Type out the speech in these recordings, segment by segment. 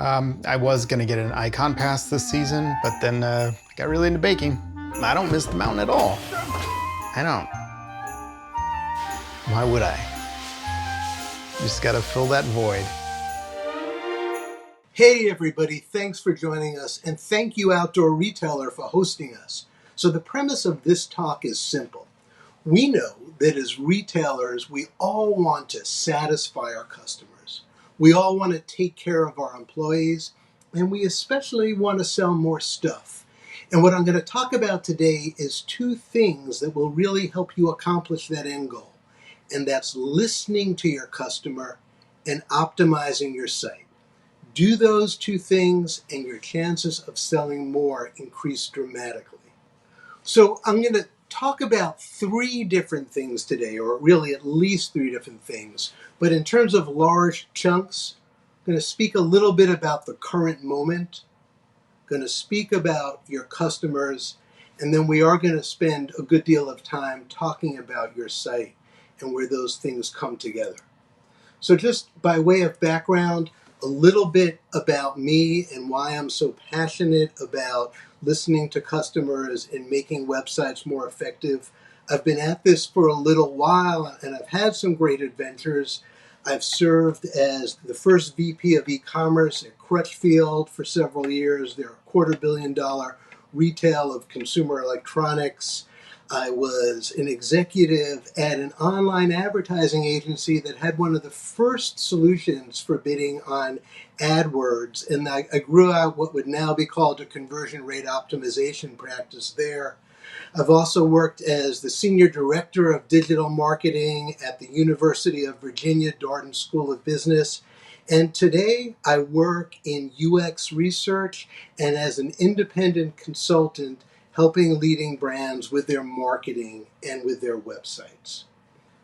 I was gonna get an icon pass this season, but then I got really into baking. I don't miss the mountain at all. I don't. Why would I? Just gotta fill that void. Hey everybody, thanks for joining us, and thank you Outdoor Retailer for hosting us. So the premise of this talk is simple. We know that as retailers, we all want to satisfy our customers. We all want to take care of our employees, and we especially want to sell more stuff. And what I'm going to talk about today is two things that will really help you accomplish that end goal. And that's listening to your customer and optimizing your site. Do those two things and your chances of selling more increase dramatically. So I'm going to talk about three different things today, or really at least three different things. But in terms of large chunks, I'm going to speak a little bit about the current moment, going to speak about your customers, and then we are going to spend a good deal of time talking about your site and where those things come together. So just by way of background, a little bit about me and why I'm so passionate about listening to customers and making websites more effective. I've been at this for a little while and I've had some great adventures. I've served as the first VP of e-commerce at Crutchfield for several years. They're a $250 million retail of consumer electronics. I was an executive at an online advertising agency that had one of the first solutions for bidding on AdWords, and I grew out what would now be called a conversion rate optimization practice there. I've also worked as the Senior Director of Digital Marketing at the University of Virginia Darden School of Business. And today I work in UX research and as an independent consultant helping leading brands with their marketing and with their websites.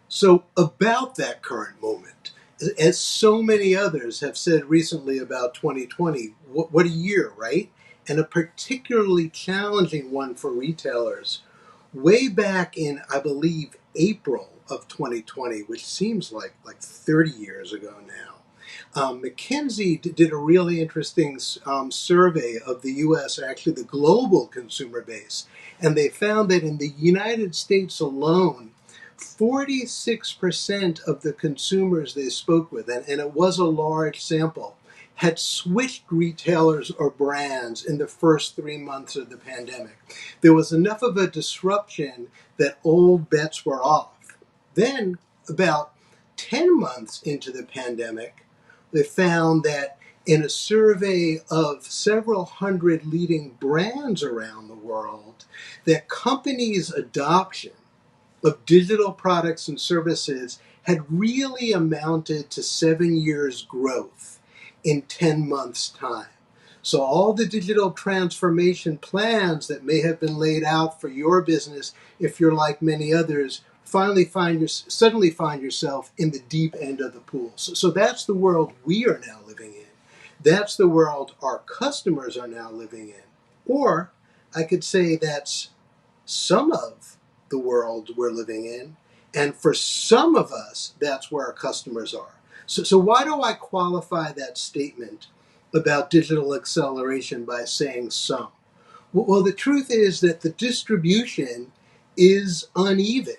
So about that current moment, as so many others have said recently about 2020, what a year, right? And a particularly challenging one for retailers. Way back in, I believe, April of 2020, which seems like 30 years ago now, McKinsey did a really interesting survey of the U.S., actually the global consumer base, and they found that in the United States alone, 46% of the consumers they spoke with, and it was a large sample, had switched retailers or brands in the first 3 months of the pandemic. There was enough of a disruption that old bets were off. Then, about 10 months into the pandemic, they found that in a survey of several hundred leading brands around the world, that companies' adoption of digital products and services had really amounted to 7 years' growth in 10 months' time. So all the digital transformation plans that may have been laid out for your business, if you're like many others, suddenly find yourself in the deep end of the pool. So that's the world we are now living in. That's the world our customers are now living in. Or I could say that's some of the world we're living in, and for some of us, that's where our customers are. So why do I qualify that statement about digital acceleration by saying some? Well, the truth is that the distribution is uneven.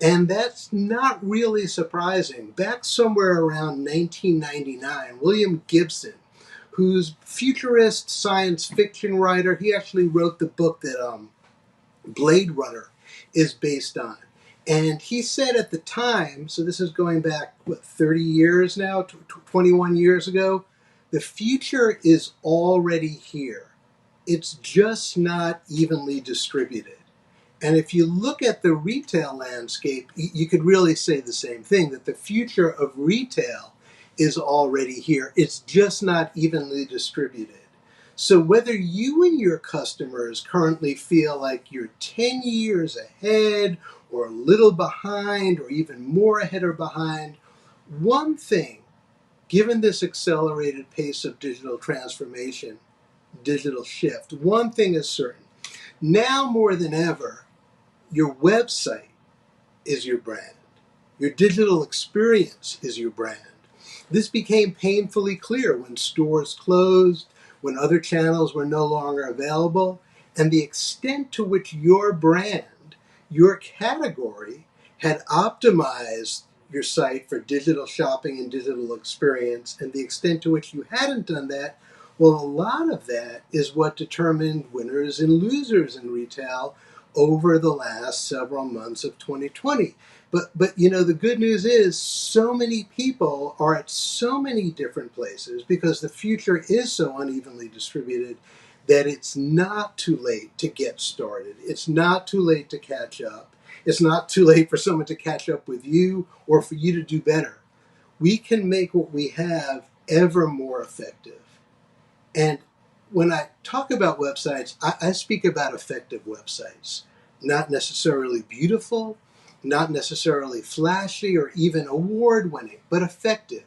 And that's not really surprising. Back somewhere around 1999, William Gibson, who's futurist science fiction writer, he actually wrote the book that Blade Runner is based on. And he said at the time, so this is going back, 30 years now, 21 years ago, the future is already here. It's just not evenly distributed. And if you look at the retail landscape, you could really say the same thing, that the future of retail is already here. It's just not evenly distributed. So whether you and your customers currently feel like you're 10 years ahead or a little behind or even more ahead or behind, one thing, given this accelerated pace of digital transformation, digital shift, one thing is certain. Now more than ever, your website is your brand. Your digital experience is your brand. This became painfully clear when stores closed, when other channels were no longer available, and the extent to which your brand, your category, had optimized your site for digital shopping and digital experience, and the extent to which you hadn't done that, well, a lot of that is what determined winners and losers in retail over the last several months of 2020. But the good news is so many people are at so many different places because the future is so unevenly distributed that it's not too late to get started. It's not too late to catch up. It's not too late for someone to catch up with you or for you to do better. We can make what we have ever more effective. And when I talk about websites, I speak about effective websites, not necessarily beautiful, not necessarily flashy or even award-winning, but effective.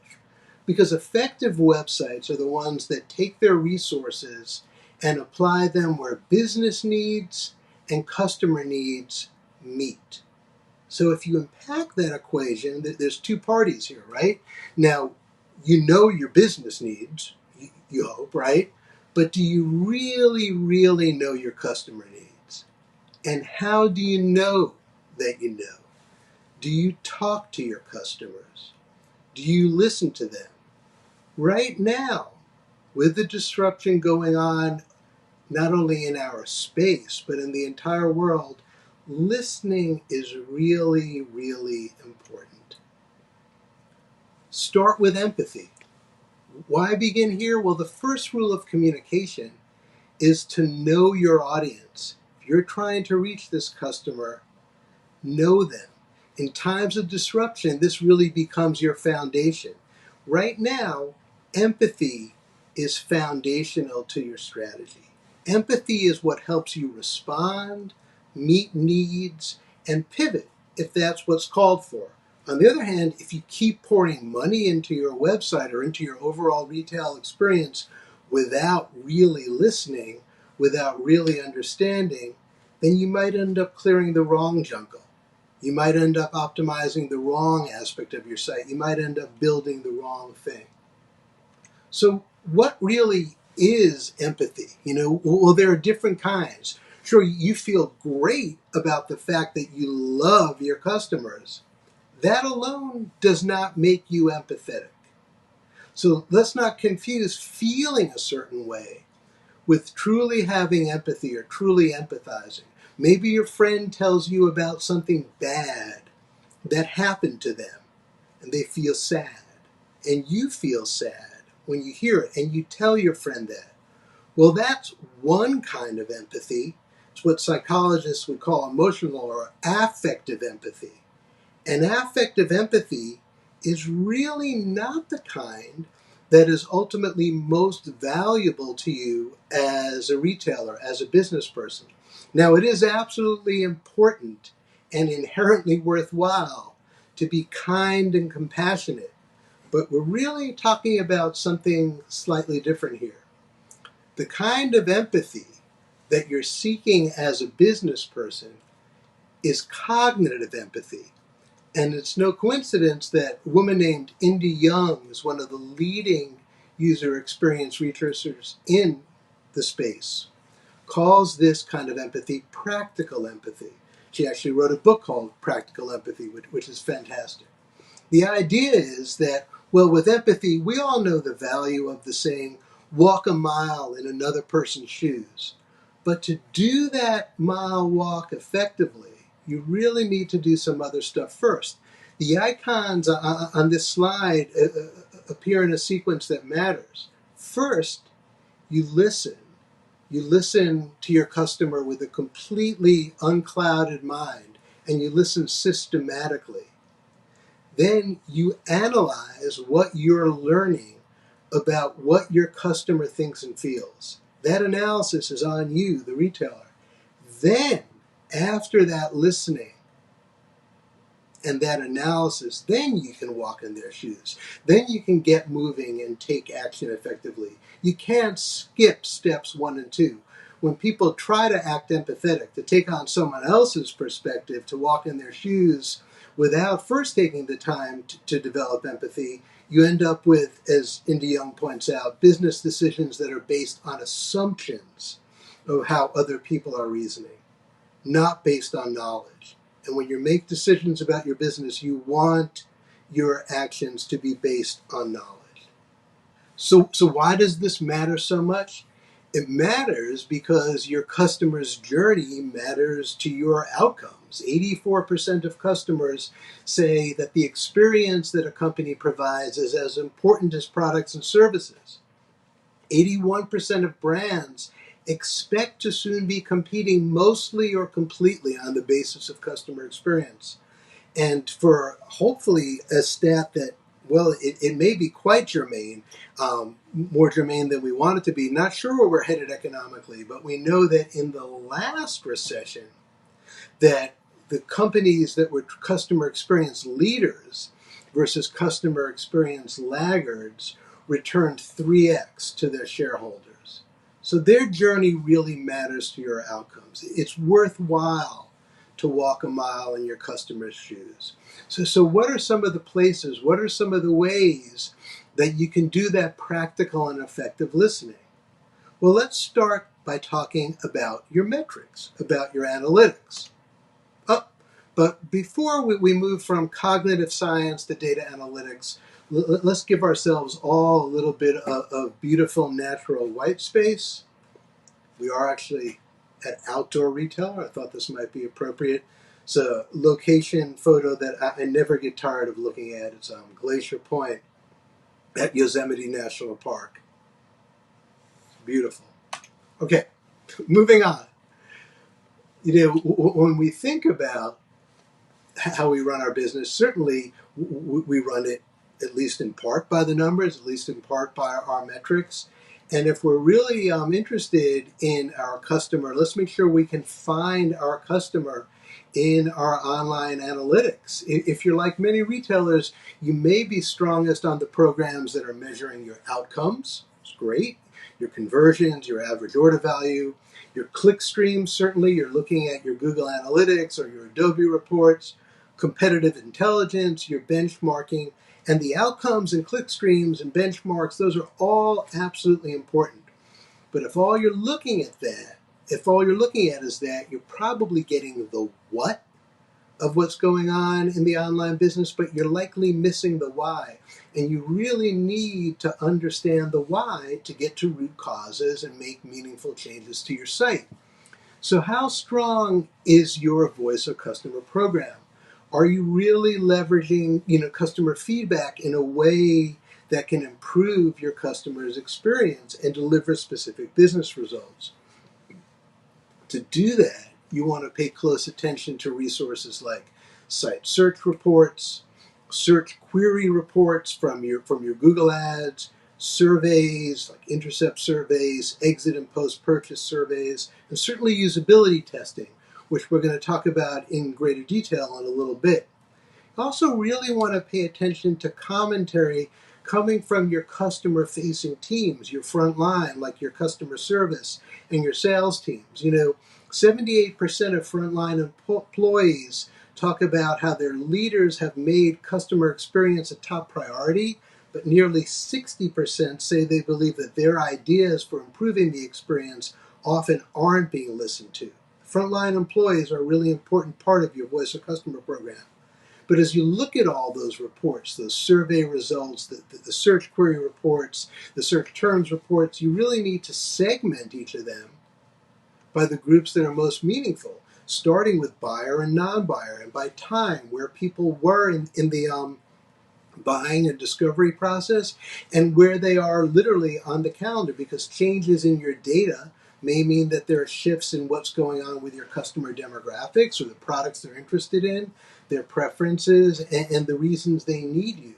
Because effective websites are the ones that take their resources and apply them where business needs and customer needs meet. So if you unpack that equation, there's two parties here, right? Now, you know your business needs, you hope, right? But do you really, really know your customer needs? And how do you know that you know? Do you talk to your customers? Do you listen to them? Right now, with the disruption going on, not only in our space, but in the entire world, listening is really, really important. Start with empathy. Why begin here? Well, the first rule of communication is to know your audience. If you're trying to reach this customer, know them. In times of disruption, this really becomes your foundation. Right now, empathy is foundational to your strategy. Empathy is what helps you respond, meet needs, and pivot if that's what's called for. On the other hand, if you keep pouring money into your website or into your overall retail experience without really listening, without really understanding, then you might end up clearing the wrong jungle. You might end up optimizing the wrong aspect of your site. You might end up building the wrong thing. So what really is empathy? Well, there are different kinds. Sure, you feel great about the fact that you love your customers. That alone does not make you empathetic. So let's not confuse feeling a certain way with truly having empathy or truly empathizing. Maybe your friend tells you about something bad that happened to them and they feel sad. And you feel sad when you hear it and you tell your friend that. Well, that's one kind of empathy. It's what psychologists would call emotional or affective empathy. And affective empathy is really not the kind that is ultimately most valuable to you as a retailer, as a business person. Now, it is absolutely important and inherently worthwhile to be kind and compassionate, but we're really talking about something slightly different here. The kind of empathy that you're seeking as a business person is cognitive empathy. And it's no coincidence that a woman named Indy Young is one of the leading user experience researchers in the space, calls this kind of empathy practical empathy. She actually wrote a book called Practical Empathy, which is fantastic. The idea is that, well, with empathy, we all know the value of the saying, walk a mile in another person's shoes. But to do that mile walk effectively, you really need to do some other stuff first. The icons on this slide appear in a sequence that matters. First, you listen. You listen to your customer with a completely unclouded mind, and you listen systematically. Then you analyze what you're learning about what your customer thinks and feels. That analysis is on you, the retailer. Then, after that listening and that analysis, then you can walk in their shoes. Then you can get moving and take action effectively. You can't skip steps 1 and 2. When people try to act empathetic, to take on someone else's perspective, to walk in their shoes, without first taking the time to develop empathy, you end up with, as Indy Young points out, business decisions that are based on assumptions of how other people are reasoning, not based on knowledge. And when you make decisions about your business, you want your actions to be based on knowledge. So why does this matter so much? It matters because your customer's journey matters to your outcomes. 84% of customers say that the experience that a company provides is as important as products and services. 81% of brands expect to soon be competing mostly or completely on the basis of customer experience. And for hopefully a stat that, well, it may be quite germane, more germane than we want it to be. Not sure where we're headed economically, but we know that in the last recession, that the companies that were customer experience leaders versus customer experience laggards returned 3x to their shareholders. So their journey really matters to your outcomes. It's worthwhile to walk a mile in your customer's shoes. So what are some of the places, what are some of the ways that you can do that practical and effective listening? Well, let's start by talking about your metrics, about your analytics. But before we move from cognitive science to data analytics, let's give ourselves all a little bit of beautiful natural white space. We are actually at Outdoor Retailer. I thought this might be appropriate. It's a location photo that I never get tired of looking at. It's on Glacier Point at Yosemite National Park. It's beautiful. Okay, moving on. When we think about how we run our business, certainly we run it at least in part by the numbers, at least in part by our metrics. And if we're really interested in our customer, let's make sure we can find our customer in our online analytics. If you're like many retailers, you may be strongest on the programs that are measuring your outcomes. It's great. Your conversions, your average order value, your click streams, certainly you're looking at your Google Analytics or your Adobe reports, competitive intelligence, your benchmarking, and the outcomes and click streams and benchmarks, those are all absolutely important. But if all you're looking at is that, you're probably getting the what of what's going on in the online business, but you're likely missing the why. And you really need to understand the why to get to root causes and make meaningful changes to your site. So how strong is your voice of customer program? Are you really leveraging, customer feedback in a way that can improve your customer's experience and deliver specific business results? To do that, you want to pay close attention to resources like site search reports, search query reports from your Google ads, surveys like intercept surveys, exit and post-purchase surveys, and certainly usability testing, which we're going to talk about in greater detail in a little bit. You also really want to pay attention to commentary coming from your customer-facing teams, your front line, like your customer service and your sales teams. 78% of frontline employees talk about how their leaders have made customer experience a top priority, but nearly 60% say they believe that their ideas for improving the experience often aren't being listened to. Frontline employees are a really important part of your voice of customer program. But as you look at all those reports, those survey results, the search query reports, the search terms reports, you really need to segment each of them by the groups that are most meaningful, starting with buyer and non-buyer, and by time, where people were in the buying and discovery process, and where they are literally on the calendar, because changes in your data may mean that there are shifts in what's going on with your customer demographics or the products they're interested in, their preferences, and the reasons they need you.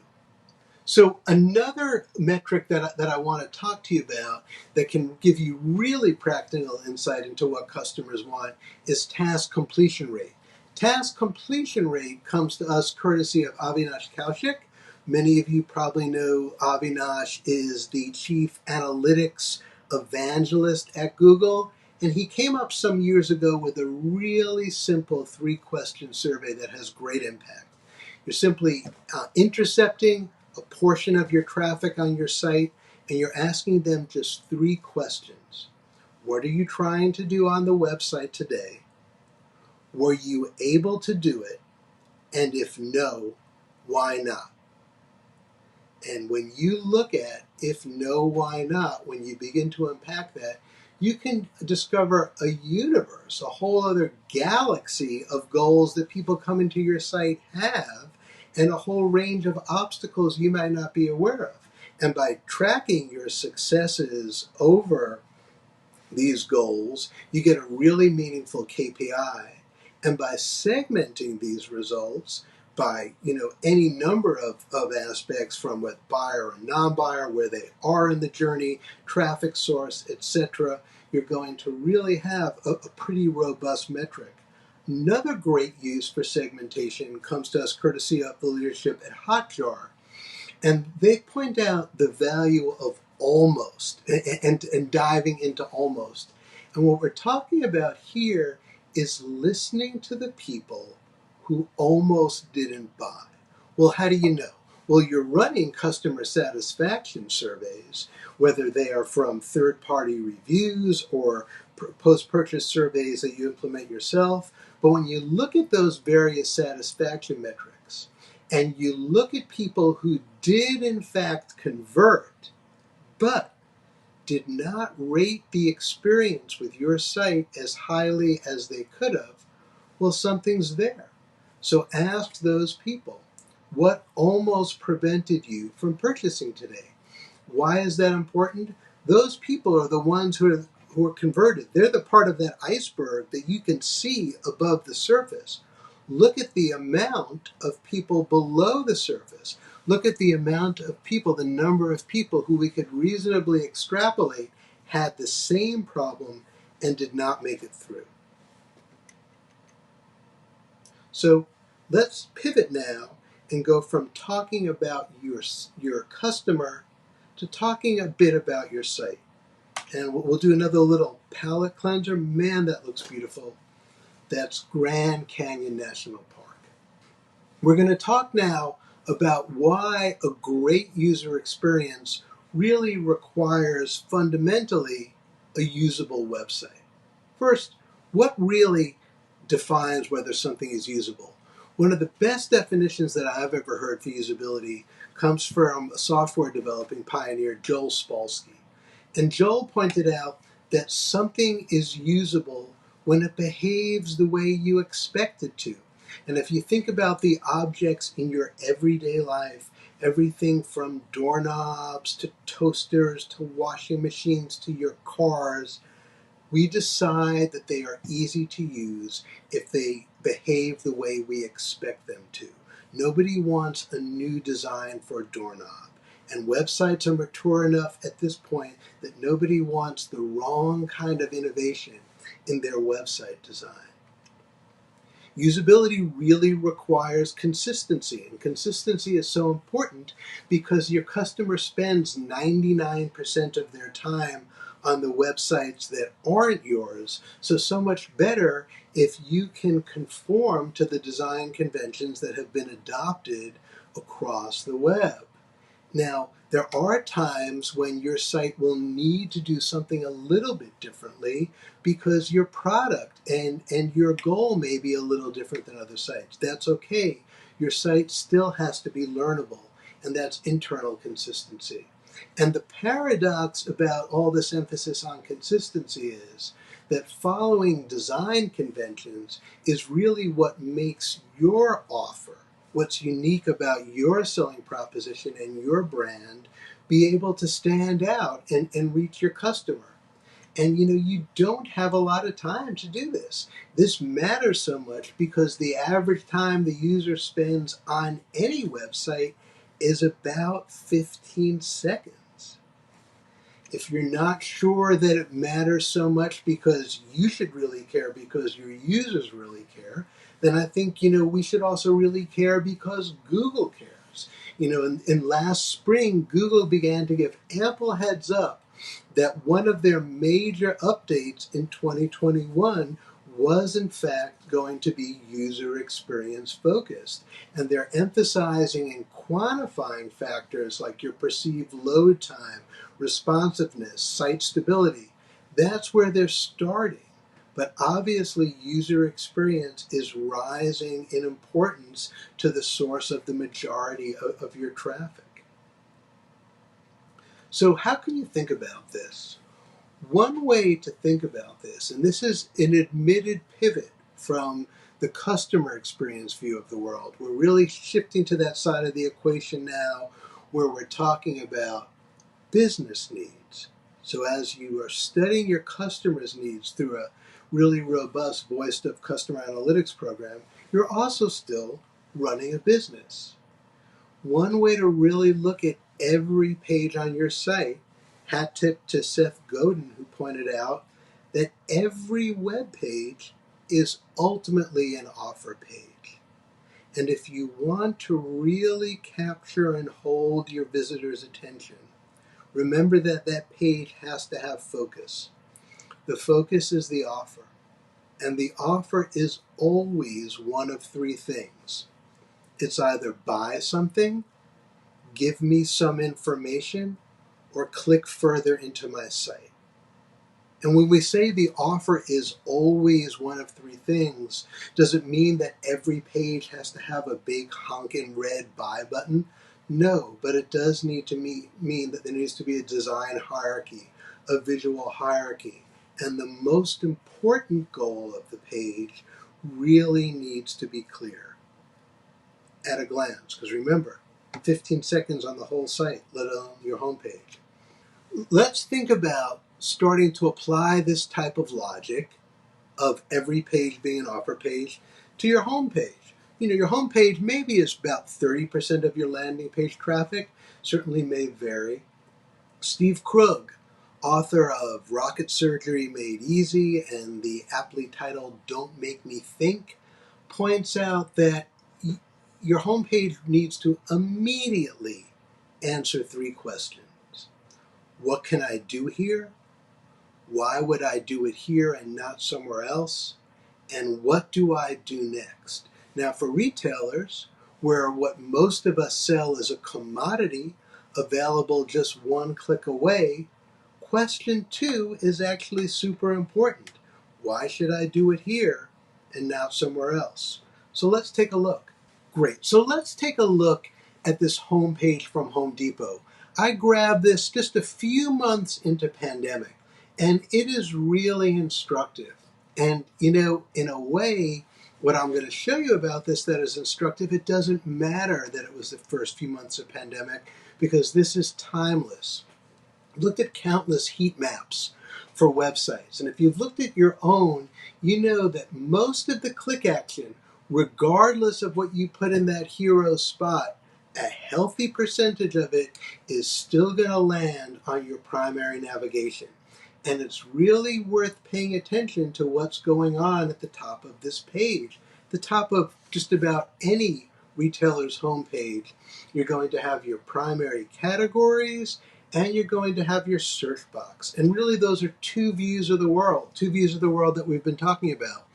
So another metric that I want to talk to you about that can give you really practical insight into what customers want is task completion rate. Task completion rate comes to us courtesy of Avinash Kaushik. Many of you probably know Avinash is the chief analytics evangelist at Google, and he came up some years ago with a really simple 3-question survey that has great impact. You're simply intercepting a portion of your traffic on your site, and you're asking them just 3 questions. What are you trying to do on the website today? Were you able to do it? And if no, why not? And when you look at if no, why not, when you begin to unpack that, you can discover a universe, a whole other galaxy of goals that people coming to your site have, and a whole range of obstacles you might not be aware of. And by tracking your successes over these goals, you get a really meaningful KPI. And by segmenting these results by any number of aspects, from what buyer and non-buyer, where they are in the journey, traffic source, etc., you're going to really have a pretty robust metric. Another great use for segmentation comes to us courtesy of the leadership at Hotjar. And they point out the value of almost and diving into almost. And what we're talking about here is listening to the people who almost didn't buy. Well, how do you know? Well, you're running customer satisfaction surveys, whether they are from third-party reviews or post-purchase surveys that you implement yourself. But when you look at those various satisfaction metrics, and you look at people who did in fact convert, but did not rate the experience with your site as highly as they could have, well, something's there. So ask those people, what almost prevented you from purchasing today? Why is that important? Those people are the ones who are converted. They're the part of that iceberg that you can see above the surface. Look at the amount of people below the surface. Look at the amount of people, the number of people who we could reasonably extrapolate had the same problem and did not make it through. So let's pivot now and go from talking about your customer to talking a bit about your site. And we'll do another little palette cleanser. Man, that looks beautiful. That's Grand Canyon National Park. We're going to talk now about why a great user experience really requires fundamentally a usable website. First, what really defines whether something is usable? One of the best definitions that I've ever heard for usability comes from a software developing pioneer, Joel Spolsky. And Joel pointed out that something is usable when it behaves the way you expect it to. And if you think about the objects in your everyday life, everything from doorknobs to toasters to washing machines to your cars, we decide that they are easy to use if they behave the way we expect them to. Nobody wants a new design for a doorknob. And websites are mature enough at this point that nobody wants the wrong kind of innovation in their website design. Usability really requires consistency, and consistency is so important because your customer spends 99% of their time on the websites that aren't yours, so much better if you can conform to the design conventions that have been adopted across the web. Now, there are times when your site will need to do something a little bit differently because your product and your goal may be a little different than other sites. That's okay. Your site still has to be learnable, and that's internal consistency. And the paradox about all this emphasis on consistency is that following design conventions is really what makes your offer, what's unique about your selling proposition and your brand, be able to stand out and reach your customer. And you don't have a lot of time to do this. This matters so much because the average time the user spends on any website is about 15 seconds. If you're not sure that it matters so much because you should really care because your users really care, then I think we should also really care because Google cares. In last spring, Google began to give ample heads up that one of their major updates in 2021 was in fact going to be user experience focused. And they're emphasizing and quantifying factors like your perceived load time, responsiveness, site stability. That's where they're starting. But obviously, user experience is rising in importance to the source of the majority of your traffic. So how can you think about this? One way to think about this, and this is an admitted pivot from the customer experience view of the world. We're really shifting to that side of the equation now where we're talking about business needs. So as you are studying your customers' needs through a really robust voice of customer analytics program, you're also still running a business. One way to really look at every page on your site, hat tip to Seth Godin, who pointed out that every web page is ultimately an offer page. And if you want to really capture and hold your visitor's attention, remember that that page has to have focus. The focus is the offer. And the offer is always one of three things. It's either buy something, give me some information, or click further into my site. And when we say the offer is always one of three things, does it mean that every page has to have a big honking red buy button? No, but it does need to mean that there needs to be a design hierarchy, a visual hierarchy. And the most important goal of the page really needs to be clear at a glance. Because remember, 15 seconds on the whole site, let alone your homepage. Let's think about starting to apply this type of logic of every page being an offer page to your homepage. You know, your homepage maybe is about 30% of your landing page traffic, certainly may vary. Steve Krug, author of Rocket Surgery Made Easy and the aptly titled Don't Make Me Think, points out that your homepage needs to immediately answer three questions. What can I do here? Why would I do it here and not somewhere else? And what do I do next? Now, for retailers, where what most of us sell is a commodity available just one click away, question two is actually super important. Why should I do it here and not somewhere else? So let's take a look. Great. So let's take a look at this homepage from Home Depot. I grabbed this just a few months into pandemic, and it is really instructive. And, you know, in a way, what I'm going to show you about this that is instructive, it doesn't matter that it was the first few months of pandemic, because this is timeless. I've looked at countless heat maps for websites, and if you've looked at your own, you know that most of the click action, regardless of what you put in that hero spot, a healthy percentage of it is still going to land on your primary navigation. And it's really worth paying attention to what's going on at the top of this page. The top of just about any retailer's homepage, you're going to have your primary categories and you're going to have your search box. And really those are two views of the world that we've been talking about.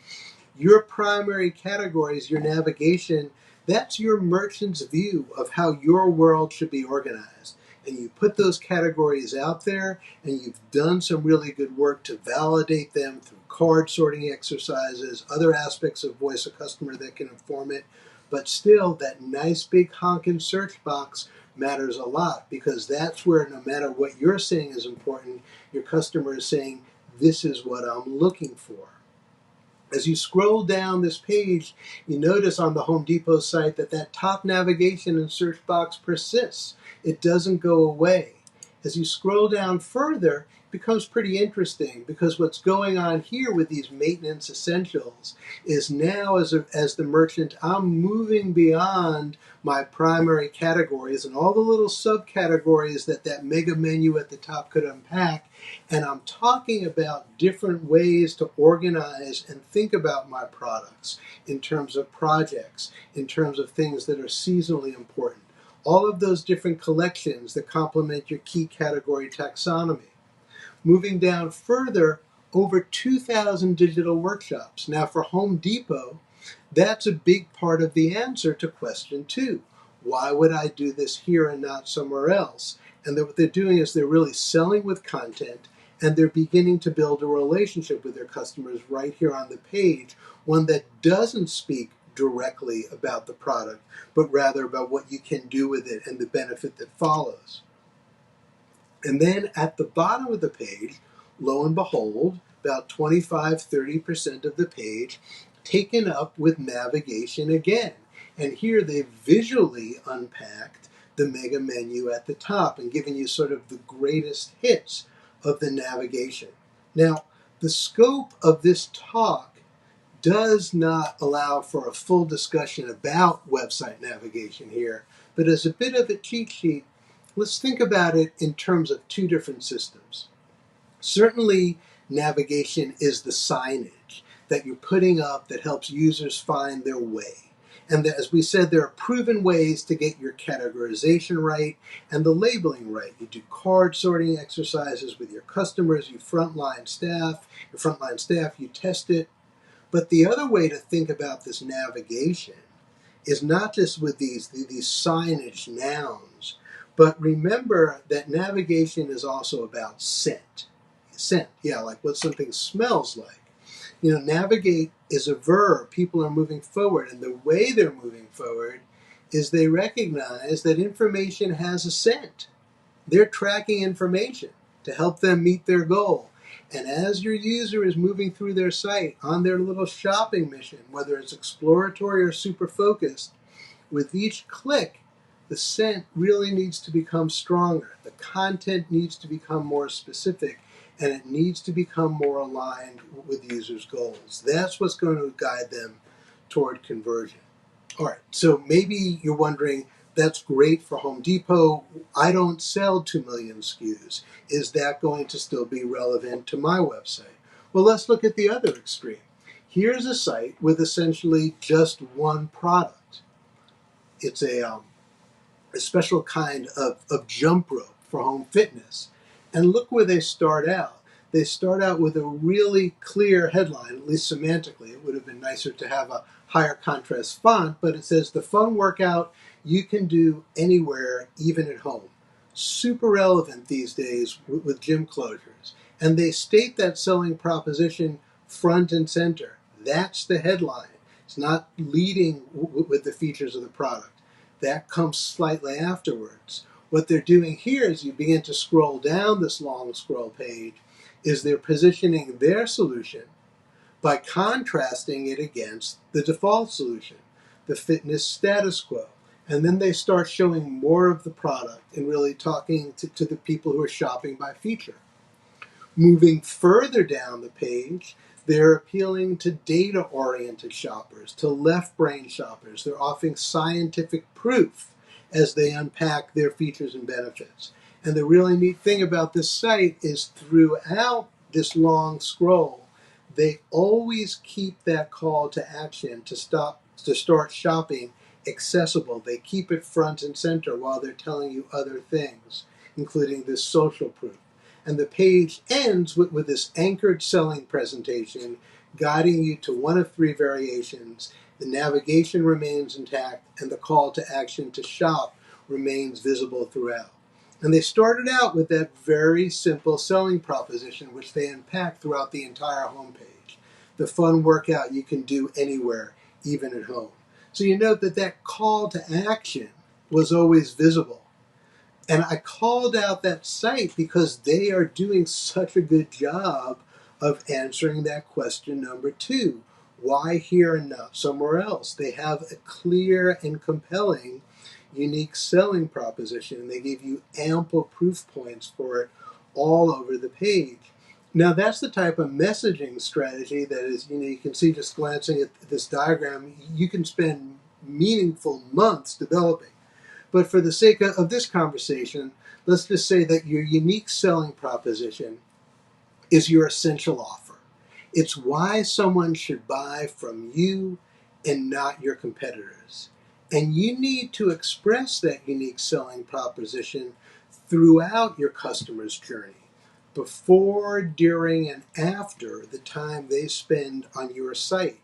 Your primary categories, your navigation, that's your merchant's view of how your world should be organized. And you put those categories out there, and you've done some really good work to validate them through card sorting exercises, other aspects of voice of customer that can inform it. But still, that nice big honking search box matters a lot, because that's where no matter what you're saying is important, your customer is saying, this is what I'm looking for. As you scroll down this page, you notice on the Home Depot site that that top navigation and search box persists. It doesn't go away. As you scroll down further, it becomes pretty interesting, because what's going on here with these maintenance essentials is now as the merchant, I'm moving beyond my primary categories and all the little subcategories that mega menu at the top could unpack, and I'm talking about different ways to organize and think about my products in terms of projects, in terms of things that are seasonally important. All of those different collections that complement your key category taxonomy. Moving down further, over 2,000 digital workshops. Now for Home Depot, that's a big part of the answer to question 2. Why would I do this here and not somewhere else? And what they're doing is they're really selling with content, and they're beginning to build a relationship with their customers right here on the page, one that doesn't speak directly about the product, but rather about what you can do with it and the benefit that follows. And then at the bottom of the page, lo and behold, about 25-30% of the page taken up with navigation again. And here they've visually unpacked the mega menu at the top and given you sort of the greatest hits of the navigation. Now, the scope of this talk does not allow for a full discussion about website navigation here, but as a bit of a cheat sheet, let's think about it in terms of 2 different systems. Certainly, navigation is the signage that you're putting up that helps users find their way. And as we said, there are proven ways to get your categorization right and the labeling right. You do card sorting exercises with your customers, your frontline staff, you test it. But the other way to think about this navigation is not just with these signage nouns, but remember that navigation is also about scent. Scent, yeah, like what something smells like. Navigate is a verb. People are moving forward, and the way they're moving forward is they recognize that information has a scent. They're tracking information to help them meet their goal. And as your user is moving through their site on their little shopping mission, whether it's exploratory or super focused, with each click, the scent really needs to become stronger. The content needs to become more specific, and it needs to become more aligned with users' goals. That's what's going to guide them toward conversion. All right, so maybe you're wondering, that's great for Home Depot. I don't sell 2 million SKUs. Is that going to still be relevant to my website? Well, let's look at the other extreme. Here's a site with essentially just one product. It's a special kind of jump rope for home fitness. And look where they start out. They start out with a really clear headline, at least semantically. It would have been nicer to have a higher contrast font, but it says, the fun workout you can do anywhere, even at home. Super relevant these days with gym closures. And they state that selling proposition front and center. That's the headline. It's not leading with the features of the product. That comes slightly afterwards. What they're doing here, as you begin to scroll down this long scroll page, is they're positioning their solution by contrasting it against the default solution, the fitness status quo. And then they start showing more of the product and really talking to the people who are shopping by feature. Moving further down the page, they're appealing to data-oriented shoppers, to left-brain shoppers. They're offering scientific proof as they unpack their features and benefits. And the really neat thing about this site is throughout this long scroll, they always keep that call to action to start shopping accessible. They keep it front and center while they're telling you other things, including this social proof. And the page ends with this anchored selling presentation guiding you to one of 3 variations. The navigation remains intact, and the call to action to shop remains visible throughout. And they started out with that very simple selling proposition, which they unpacked throughout the entire homepage. The fun workout you can do anywhere, even at home. So you note that call to action was always visible. And I called out that site because they are doing such a good job of answering that question number 2. Why here and not somewhere else? They have a clear and compelling, unique selling proposition, and they give you ample proof points for it all over the page. Now, that's the type of messaging strategy that is, you can see just glancing at this diagram, you can spend meaningful months developing. But for the sake of this conversation, let's just say that your unique selling proposition is your essential offer. It's why someone should buy from you and not your competitors. And you need to express that unique selling proposition throughout your customer's journey. before, during, and after the time they spend on your site.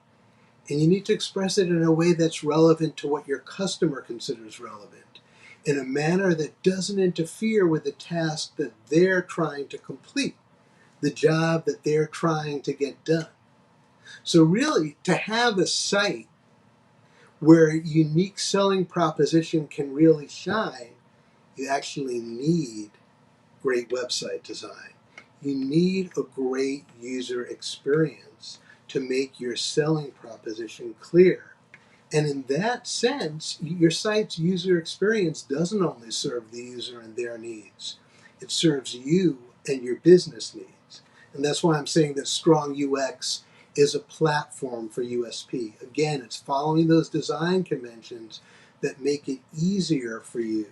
And you need to express it in a way that's relevant to what your customer considers relevant, in a manner that doesn't interfere with the task that they're trying to complete, the job that they're trying to get done. So really, to have a site where unique selling proposition can really shine, you actually need great website design. You need a great user experience to make your selling proposition clear. And in that sense, your site's user experience doesn't only serve the user and their needs, it serves you and your business needs. And that's why I'm saying that strong UX is a platform for USP. Again, it's following those design conventions that make it easier for you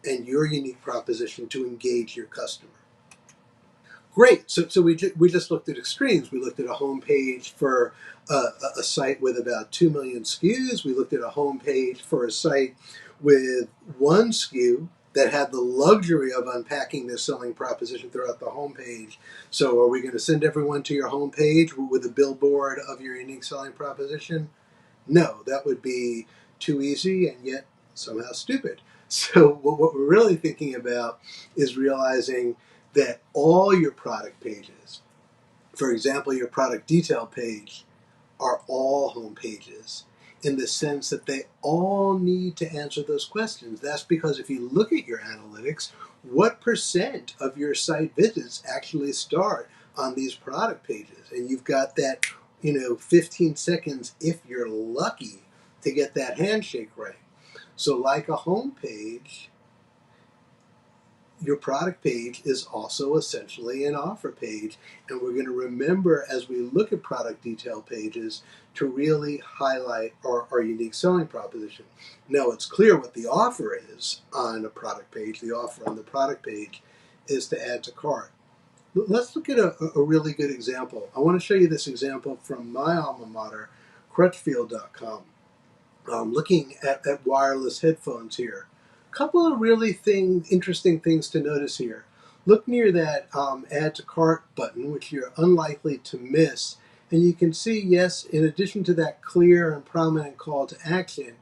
and your unique proposition to engage your customer. Great. So we just looked at extremes. We looked at a home page for a site with about 2 million SKUs. We looked at a home page for a site with one SKU that had the luxury of unpacking their selling proposition throughout the home page. So are we going to send everyone to your home page with a billboard of your unique selling proposition? No, that would be too easy and yet somehow stupid. So what we're really thinking about is realizing that all your product pages, for example, your product detail page, are all home pages in the sense that they all need to answer those questions. That's because if you look at your analytics, what percent of your site visits actually start on these product pages? And you've got that, 15 seconds, if you're lucky, to get that handshake right. So like a home page, your product page is also essentially an offer page. And we're going to remember as we look at product detail pages to really highlight our unique selling proposition. Now, it's clear what the offer is on a product page. The offer on the product page is to add to cart. Let's look at a really good example. I want to show you this example from my alma mater, Crutchfield.com. Looking at wireless headphones here. A couple of really interesting things to notice here. Look near that add to cart button, which you're unlikely to miss. And you can see, yes, in addition to that clear and prominent call to action,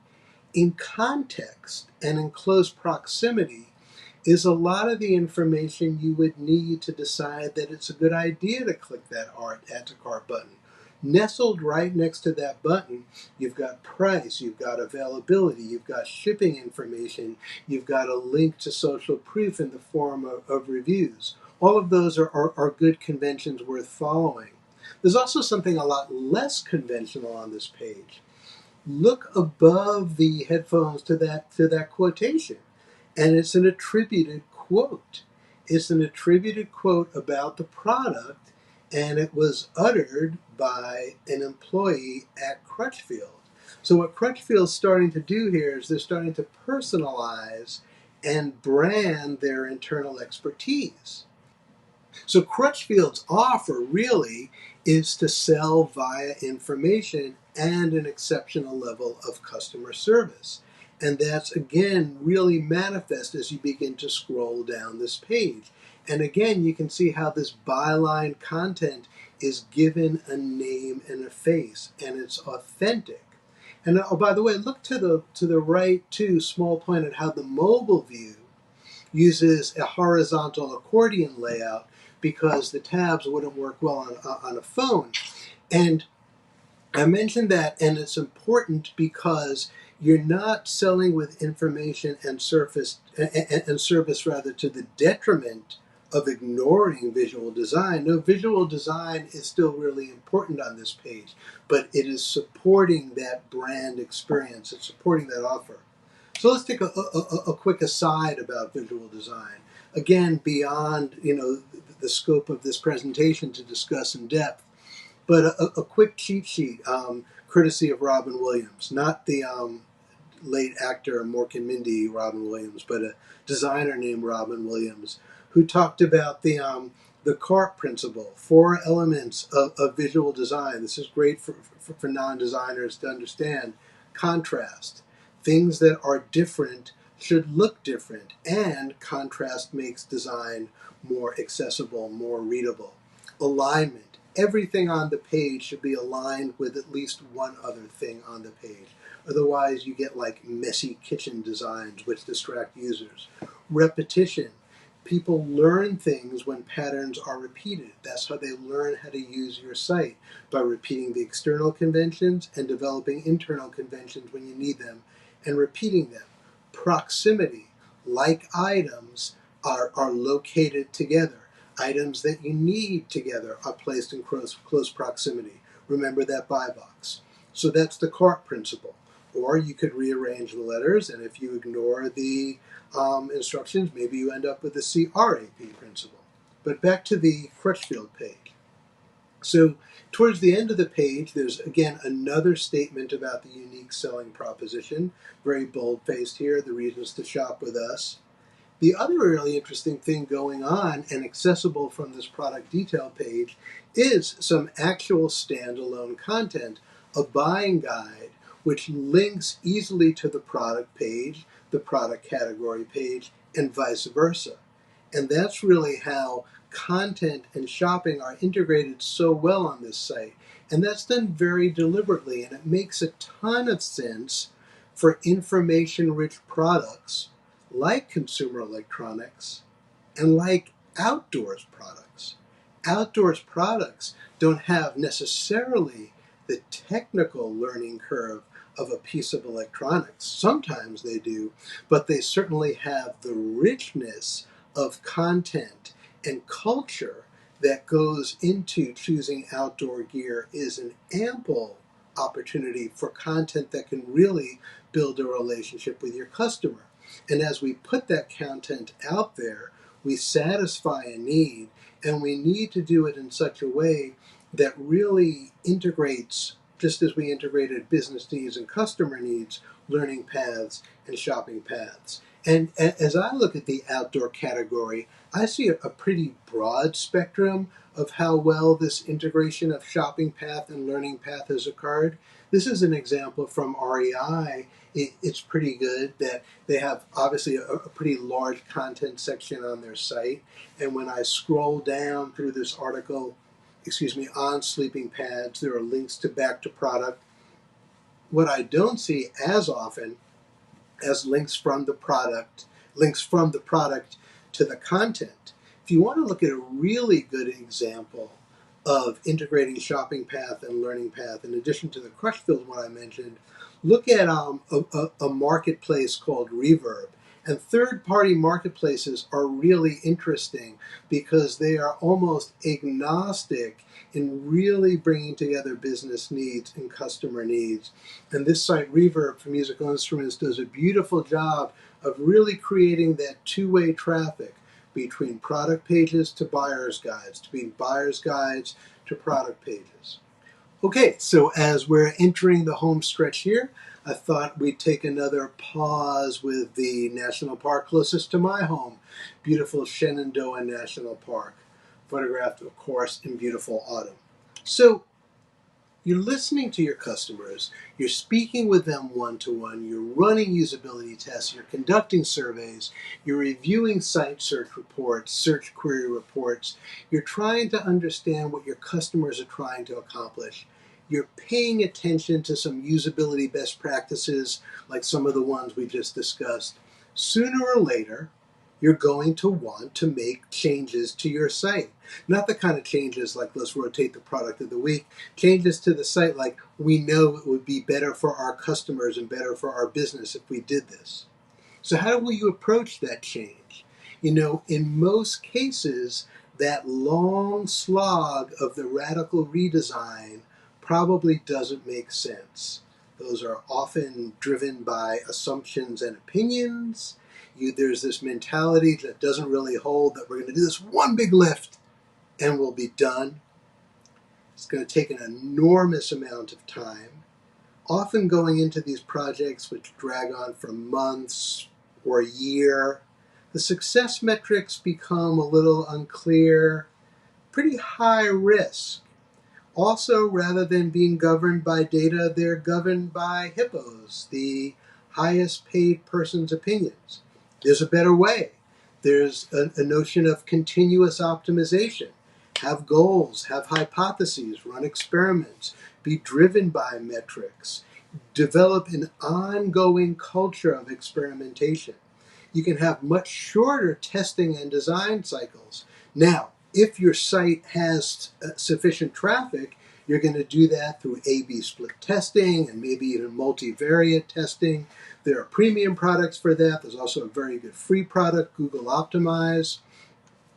in context and in close proximity is a lot of the information you would need to decide that it's a good idea to click that add to cart button. Nestled right next to that button, you've got price, you've got availability, you've got shipping information, you've got a link to social proof in the form of reviews. All of those are good conventions worth following. There's also something a lot less conventional on this page. Look above the headphones to that quotation, and it's an attributed quote. It's an attributed quote about the product, and it was uttered by an employee at Crutchfield. So what Crutchfield's starting to do here is they're starting to personalize and brand their internal expertise. So Crutchfield's offer really is to sell via information and an exceptional level of customer service. And that's, again, really manifest as you begin to scroll down this page. And again, you can see how this byline content is given a name and a face, and it's authentic. And oh, by the way, look to the right too, small point at how the mobile view uses a horizontal accordion layout because the tabs wouldn't work well on a phone. And I mentioned that, and it's important because you're not selling with information and service rather to the detriment of ignoring visual design. No, visual design is still really important on this page, but it is supporting that brand experience. It's supporting that offer. So let's take a quick aside about visual design. Again, beyond the scope of this presentation to discuss in depth, but a quick cheat sheet, courtesy of Robin Williams, not the late actor Mork and Mindy Robin Williams, but a designer named Robin Williams, who talked about the CART principle, 4 elements of visual design. This is great for non-designers to understand. Contrast, things that are different should look different, and contrast makes design more accessible, more readable. Alignment. Everything on the page should be aligned with at least one other thing on the page. Otherwise, you get like messy kitchen designs which distract users. Repetition. People learn things when patterns are repeated. That's how they learn how to use your site, by repeating the external conventions and developing internal conventions when you need them and repeating them. Proximity. Like items are located together. Items that you need together are placed in close proximity. Remember that buy box. So that's the cart principle. Or you could rearrange the letters, and if you ignore the instructions, maybe you end up with the CRAP principle. But back to the Crutchfield page. So towards the end of the page, there's again another statement about the unique selling proposition, very bold-faced here, the reasons to shop with us. The other really interesting thing going on and accessible from this product detail page is some actual standalone content, a buying guide, which links easily to the product page, the product category page, and vice versa. And that's really how content and shopping are integrated so well on this site. And that's done very deliberately, and it makes a ton of sense for information-rich products like consumer electronics and like outdoors products. Outdoors products don't have necessarily the technical learning curve of a piece of electronics. Sometimes they do, but they certainly have the richness of content and culture that goes into choosing outdoor gear is an ample opportunity for content that can really build a relationship with your customer. And as we put that content out there, we satisfy a need, and we need to do it in such a way that really integrates, just as we integrated business needs and customer needs, learning paths and shopping paths. And as I look at the outdoor category, I see a pretty broad spectrum of how well this integration of shopping path and learning path has occurred. This is an example from REI. It's pretty good that they have obviously a pretty large content section on their site. And when I scroll down through this article, on sleeping pads, there are links back to product. What I don't see as often as links from the product to the content. If you want to look at a really good example of integrating shopping path and learning path, in addition to the Crutchfield one I mentioned, look at a marketplace called Reverb. And third-party marketplaces are really interesting because they are almost agnostic in really bringing together business needs and customer needs. And this site, Reverb for Musical Instruments, does a beautiful job of really creating that two-way traffic between product pages to buyer's guides, between buyer's guides to product pages. Okay, so as we're entering the home stretch here, I thought we'd take another pause with the national park closest to my home, beautiful Shenandoah National Park, photographed, of course, in beautiful autumn. So you're listening to your customers, you're speaking with them one-to-one, you're running usability tests, you're conducting surveys, you're reviewing site search reports, search query reports, you're trying to understand what your customers are trying to accomplish. You're paying attention to some usability best practices, like some of the ones we just discussed. Sooner or later, you're going to want to make changes to your site. Not the kind of changes like let's rotate the product of the week. Changes to the site like we know it would be better for our customers and better for our business if we did this. So how will you approach that change? In most cases, that long slog of the radical redesign probably doesn't make sense. Those are often driven by assumptions and opinions. There's this mentality that doesn't really hold, that we're going to do this one big lift and we'll be done. It's going to take an enormous amount of time, often going into these projects which drag on for months or a year. The success metrics become a little unclear, pretty high risk. Also, rather than being governed by data, they're governed by hippos, the highest paid person's opinions. There's a better way. There's a notion of continuous optimization. Have goals, have hypotheses, run experiments, be driven by metrics, develop an ongoing culture of experimentation. You can have much shorter testing and design cycles. Now, if your site has sufficient traffic, you're going to do that through A/B split testing and maybe even multivariate testing. There are premium products for that. There's also a very good free product, Google Optimize.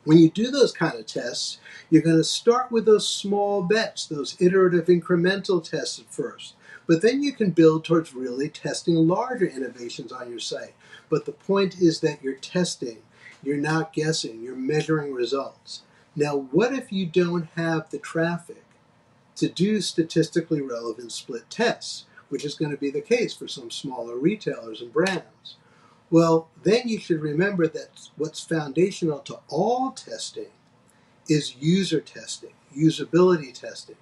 When you do those kind of tests, you're going to start with those small bets, those iterative incremental tests at first. But then you can build towards really testing larger innovations on your site. But the point is that you're testing, you're not guessing, you're measuring results. Now, what if you don't have the traffic to do statistically relevant split tests, which is going to be the case for some smaller retailers and brands? Well, then you should remember that what's foundational to all testing is user testing, usability testing.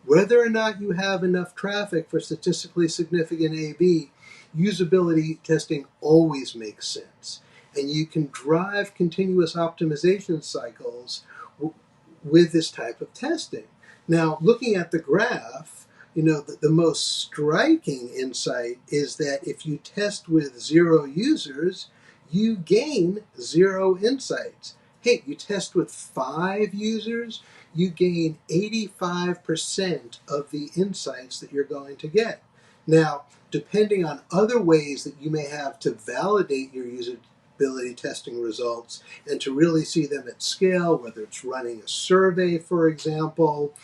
Whether or not you have enough traffic for statistically significant A/B, usability testing always makes sense. And you can drive continuous optimization cycles with this type of testing. Now, looking at the graph, the most striking insight is that if you test with 0 users, you gain 0 insights. Hey, you test with 5 users, you gain 85% of the insights that you're going to get. Now, depending on other ways that you may have to validate your usability testing results and to really see them at scale, whether it's running a survey, for example,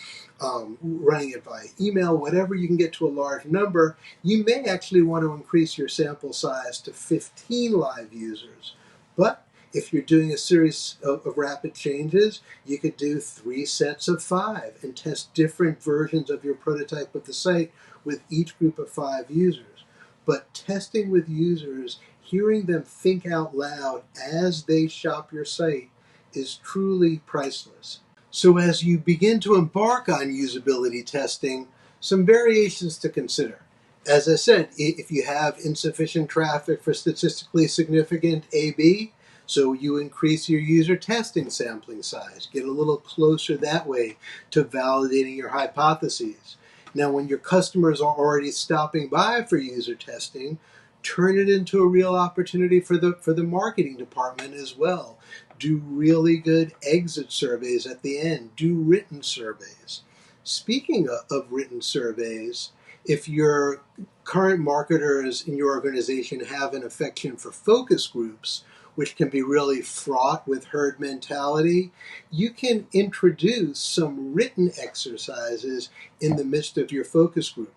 running it by email, whatever you can get to a large number, you may actually want to increase your sample size to 15 live users. But if you're doing a series of rapid changes, you could do 3 sets of 5 and test different versions of your prototype of the site with each group of 5 users. But testing with users, hearing them think out loud as they shop your site, is truly priceless. So as you begin to embark on usability testing, some variations to consider. As I said, if you have insufficient traffic for statistically significant A/B, so you increase your user testing sampling size, get a little closer that way to validating your hypotheses. Now, when your customers are already stopping by for user testing, turn it into a real opportunity for the marketing department as well. Do really good exit surveys at the end. Do written surveys. Speaking of written surveys, if your current marketers in your organization have an affection for focus groups, which can be really fraught with herd mentality, you can introduce some written exercises in the midst of your focus group.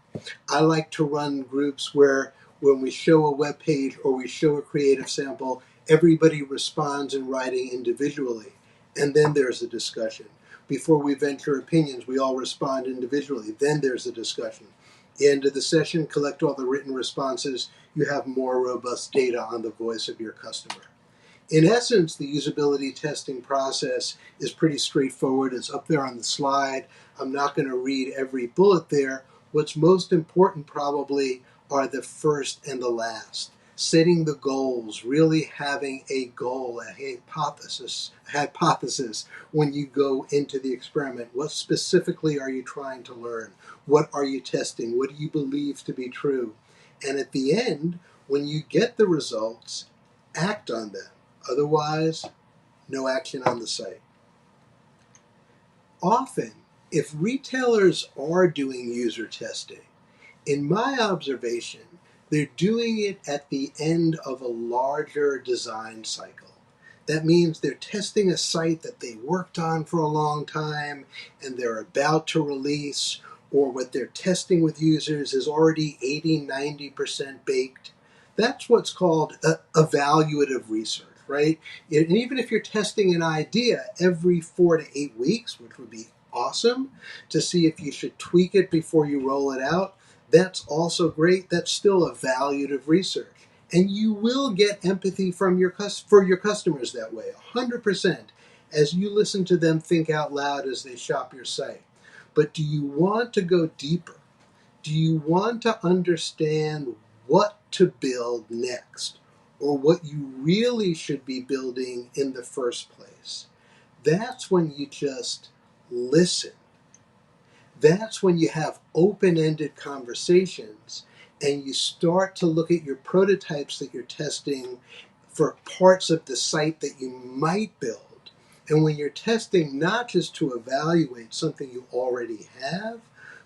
I like to run groups where when we show a web page or we show a creative sample, everybody responds in writing individually, and then there's a discussion. Before we venture opinions, we all respond individually. Then there's a discussion. The end of the session, collect all the written responses. You have more robust data on the voice of your customer. In essence, the usability testing process is pretty straightforward. It's up there on the slide. I'm not going to read every bullet there. What's most important probably are the first and the last. Setting the goals, really having a goal, a hypothesis when you go into the experiment. What specifically are you trying to learn? What are you testing? What do you believe to be true? And at the end, when you get the results, act on them. Otherwise, no action on the site. Often, if retailers are doing user testing, in my observation, they're doing it at the end of a larger design cycle. That means they're testing a site that they worked on for a long time and they're about to release, or what they're testing with users is already 80-90% baked. That's what's called evaluative research, right? And even if you're testing an idea every 4 to 8 weeks, which would be awesome to see if you should tweak it before you roll it out, that's also great. That's still evaluative research. And you will get empathy from for your customers that way, 100%, as you listen to them think out loud as they shop your site. But do you want to go deeper? Do you want to understand what to build next, or what you really should be building in the first place. That's when you just listen. That's when you have open-ended conversations and you start to look at your prototypes that you're testing for parts of the site that you might build. And when you're testing, not just to evaluate something you already have,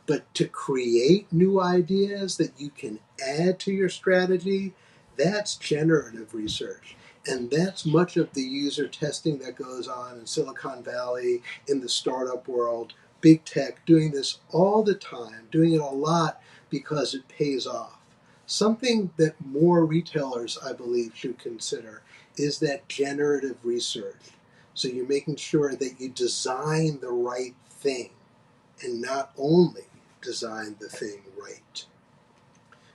but to create new ideas that you can add to your strategy, that's generative research. And that's much of the user testing that goes on in Silicon Valley, in the startup world, big tech, doing this all the time, doing it a lot because it pays off. Something that more retailers, I believe, should consider is that generative research. So you're making sure that you design the right thing and not only design the thing right.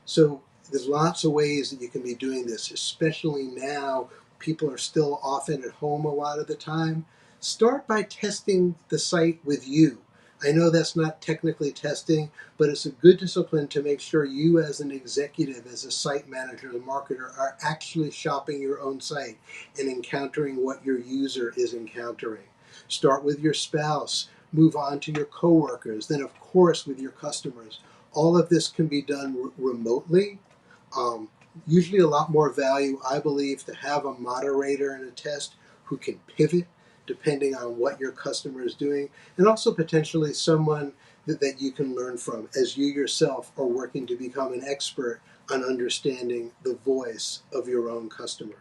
So there's lots of ways that you can be doing this, especially now. People are still often at home a lot of the time. Start by testing the site with you. I know that's not technically testing, but it's a good discipline to make sure you as an executive, as a site manager, a marketer, are actually shopping your own site and encountering what your user is encountering. Start with your spouse, move on to your coworkers, then of course with your customers. All of this can be done remotely. Usually a lot more value, I believe, to have a moderator in a test who can pivot depending on what your customer is doing, and also potentially someone that you can learn from as you yourself are working to become an expert on understanding the voice of your own customer.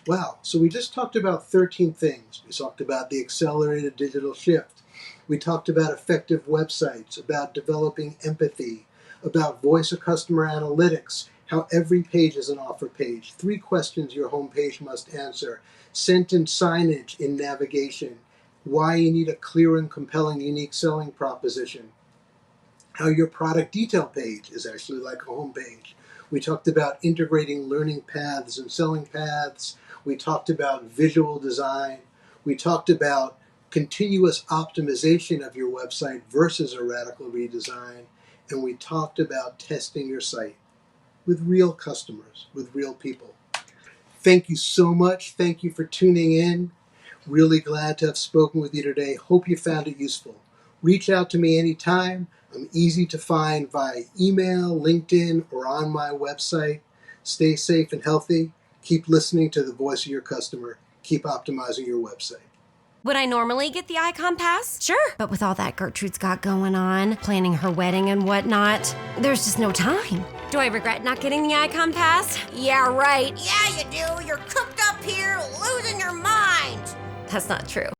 Wow, so we just talked about 13 things. We talked about the accelerated digital shift. We talked about effective websites, about developing empathy, about voice of customer analytics, how every page is an offer page, 3 questions your homepage must answer, sentence signage in navigation, why you need a clear and compelling unique selling proposition, how your product detail page is actually like a homepage. We talked about integrating learning paths and selling paths. We talked about visual design. We talked about continuous optimization of your website versus a radical redesign. And we talked about testing your site with real customers, with real people. Thank you so much. Thank you for tuning in. Really glad to have spoken with you today. Hope you found it useful. Reach out to me anytime. I'm easy to find via email, LinkedIn, or on my website. Stay safe and healthy. Keep listening to the voice of your customer. Keep optimizing your website. Would I normally get the icon pass? Sure. But with all that Gertrude's got going on, planning her wedding and whatnot, there's just no time. Do I regret not getting the icon pass? Yeah, right. Yeah, you do. You're cooped up here, losing your mind. That's not true.